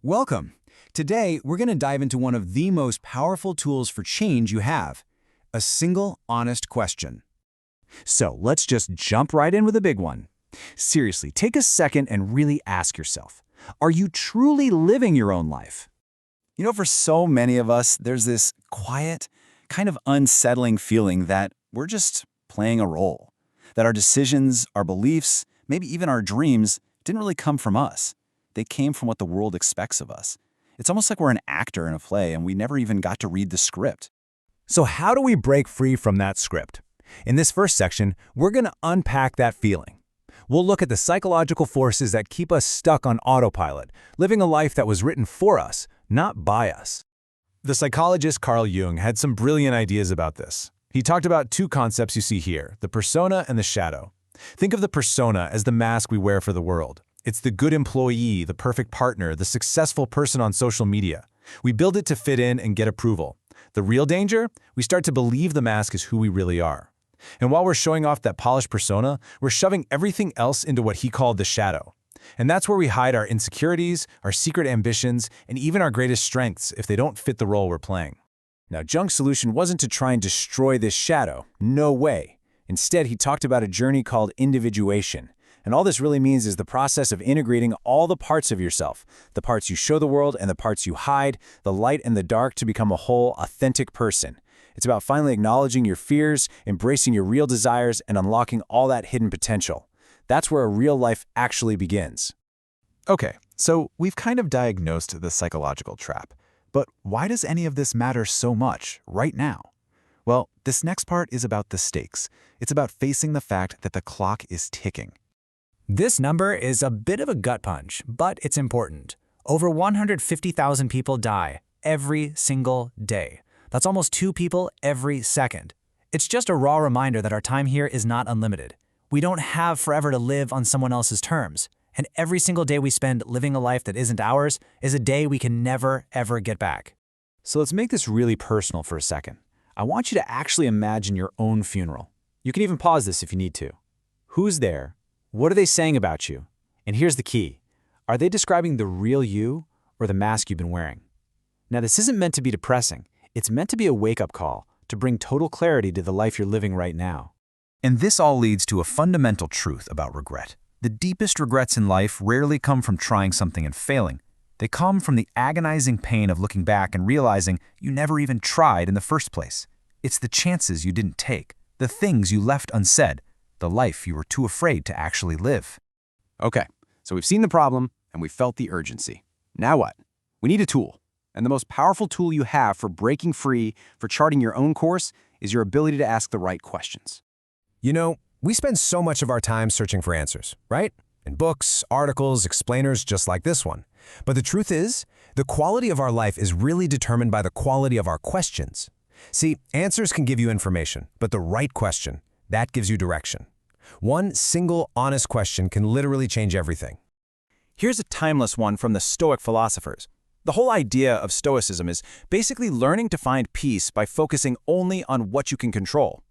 Welcome. Today, we're going to dive into one of the most powerful tools for change you have, a single, honest question. So let's just jump right in with a big one. Seriously, take a second and really ask yourself, are you truly living your own life? You know, for so many of us, there's this quiet, kind of unsettling feeling that we're just playing a role, that our decisions, our beliefs, maybe even our dreams didn't really come from us. They came from what the world expects of us. It's almost like we're an actor in a play and we never even got to read the script. So how do we break free from that script? In this first section, we're going to unpack that feeling. We'll look at the psychological forces that keep us stuck on autopilot, living a life that was written for us, not by us. The psychologist Carl Jung had some brilliant ideas about this. He talked about two concepts you see here, the persona and the shadow. Think of the persona as the mask we wear for the world. It's the good employee, the perfect partner, the successful person on social media. We build it to fit in and get approval. The real danger? We start to believe the mask is who we really are. And while we're showing off that polished persona, we're shoving everything else into what he called the shadow. And that's where we hide our insecurities, our secret ambitions, and even our greatest strengths if they don't fit the role we're playing. Now, Jung's solution wasn't to try and destroy this shadow. No way. Instead, he talked about a journey called individuation. And all this really means is the process of integrating all the parts of yourself, the parts you show the world and the parts you hide, the light and the dark to become a whole, authentic person. It's about finally acknowledging your fears, embracing your real desires, and unlocking all that hidden potential. That's where a real life actually begins. Okay, so we've kind of diagnosed the psychological trap. But why does any of this matter so much right now? Well, this next part is about the stakes. It's about facing the fact that the clock is ticking. This number is a bit of a gut punch, but it's important. Over 150,000 people die every single day. That's almost 2 people every second. It's just a raw reminder that our time here is not unlimited. We don't have forever to live on someone else's terms. And every single day we spend living a life that isn't ours is a day we can never, ever get back. So let's make this really personal for a second. I want you to actually imagine your own funeral. You can even pause this if you need to. Who's there? What are they saying about you? And here's the key. Are they describing the real you or the mask you've been wearing? Now, this isn't meant to be depressing. It's meant to be a wake-up call to bring total clarity to the life you're living right now. And this all leads to a fundamental truth about regret. The deepest regrets in life rarely come from trying something and failing. They come from the agonizing pain of looking back and realizing you never even tried in the first place. It's the chances you didn't take, the things you left unsaid, the life you were too afraid to actually live. Okay, so we've seen the problem and we felt the urgency. Now what? We need a tool. And the most powerful tool you have for breaking free, for charting your own course, is your ability to ask the right questions. You know, we spend so much of our time searching for answers, right? In books, articles, explainers just like this one. But the truth is, the quality of our life is really determined by the quality of our questions. See, answers can give you information, but the right question, that gives you direction. One single, honest question can literally change everything. Here's a timeless one from the Stoic philosophers. The whole idea of Stoicism is basically learning to find peace by focusing only on what you can control.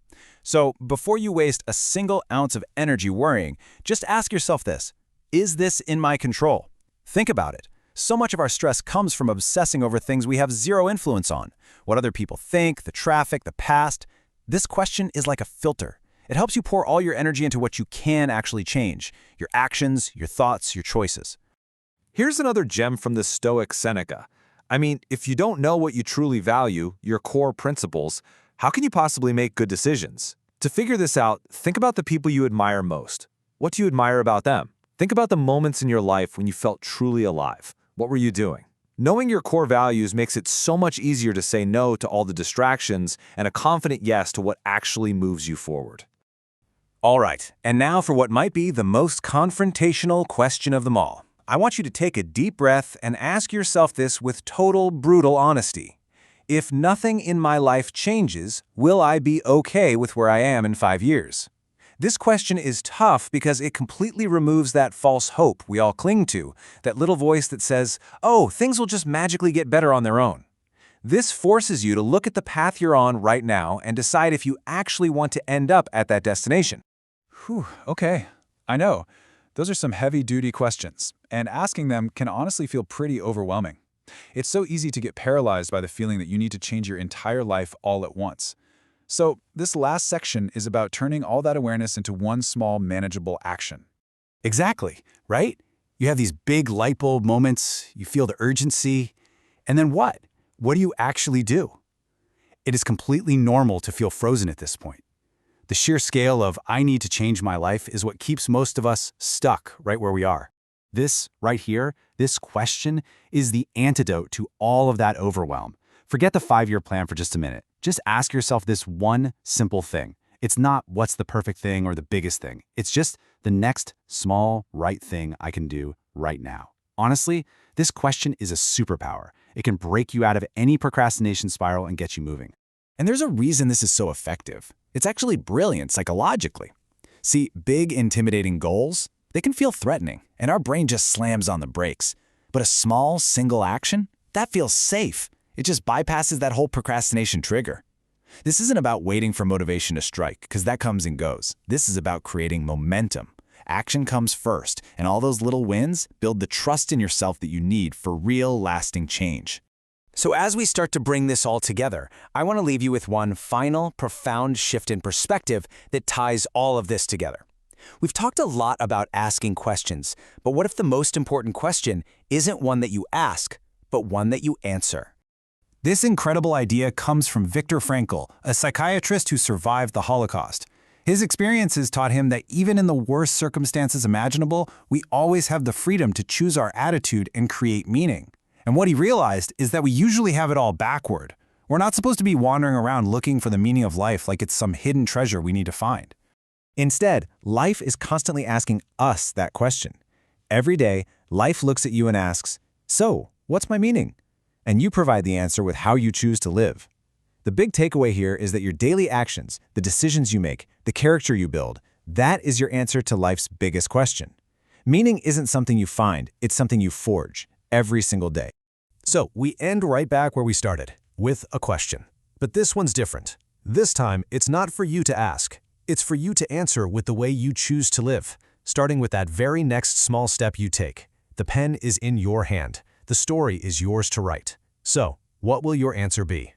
So before you waste a single ounce of energy worrying, just ask yourself this: is this in my control? Think about it. So much of our stress comes from obsessing over things we have zero influence on. What other people think, the traffic, the past. This question is like a filter. It helps you pour all your energy into what you can actually change: your actions, your thoughts, your choices. Here's another gem from the Stoic Seneca. I mean, if you don't know what you truly value, your core principles, how can you possibly make good decisions? To figure this out, think about the people you admire most. What do you admire about them? Think about the moments in your life when you felt truly alive. What were you doing? Knowing your core values makes it so much easier to say no to all the distractions and a confident yes to what actually moves you forward. All right, and now for what might be the most confrontational question of them all. I want you to take a deep breath and ask yourself this with total, brutal honesty. If nothing in my life changes, will I be okay with where I am in 5 years? This question is tough because it completely removes that false hope we all cling to, that little voice that says, oh, things will just magically get better on their own. This forces you to look at the path you're on right now and decide if you actually want to end up at that destination. Whew, okay. I know. Those are some heavy-duty questions, and asking them can honestly feel pretty overwhelming. It's so easy to get paralyzed by the feeling that you need to change your entire life all at once. So, this last section is about turning all that awareness into one small, manageable action. Exactly, right? You have these big light bulb moments, you feel the urgency, and then what? What do you actually do? It is completely normal to feel frozen at this point. The sheer scale of "I need to change my life" is what keeps most of us stuck right where we are. This, right here, this question, is the antidote to all of that overwhelm. Forget the 5-year plan for just a minute. Just ask yourself this one simple thing. It's not what's the perfect thing or the biggest thing. It's just the next small, right thing I can do right now. Honestly, this question is a superpower. It can break you out of any procrastination spiral and get you moving. And there's a reason this is so effective. It's actually brilliant psychologically. See, big, intimidating goals, they can feel threatening, and our brain just slams on the brakes. But a small, single action, that feels safe. It just bypasses that whole procrastination trigger. This isn't about waiting for motivation to strike, because that comes and goes. This is about creating momentum. Action comes first, and all those little wins build the trust in yourself that you need for real, lasting change. So as we start to bring this all together, I want to leave you with one final, profound shift in perspective that ties all of this together. We've talked a lot about asking questions, but what if the most important question isn't one that you ask, but one that you answer? This incredible idea comes from Viktor Frankl, a psychiatrist who survived the Holocaust. His experiences taught him that even in the worst circumstances imaginable, we always have the freedom to choose our attitude and create meaning. And what he realized is that we usually have it all backward. We're not supposed to be wandering around looking for the meaning of life like it's some hidden treasure we need to find. Instead, life is constantly asking us that question. Every day, life looks at you and asks, "So, what's my meaning?" And you provide the answer with how you choose to live. The big takeaway here is that your daily actions, the decisions you make, the character you build, that is your answer to life's biggest question. Meaning isn't something you find, it's something you forge every single day. So we end right back where we started, with a question. But this one's different. This time, it's not for you to ask. It's for you to answer with the way you choose to live, starting with that very next small step you take. The pen is in your hand. The story is yours to write. So, what will your answer be?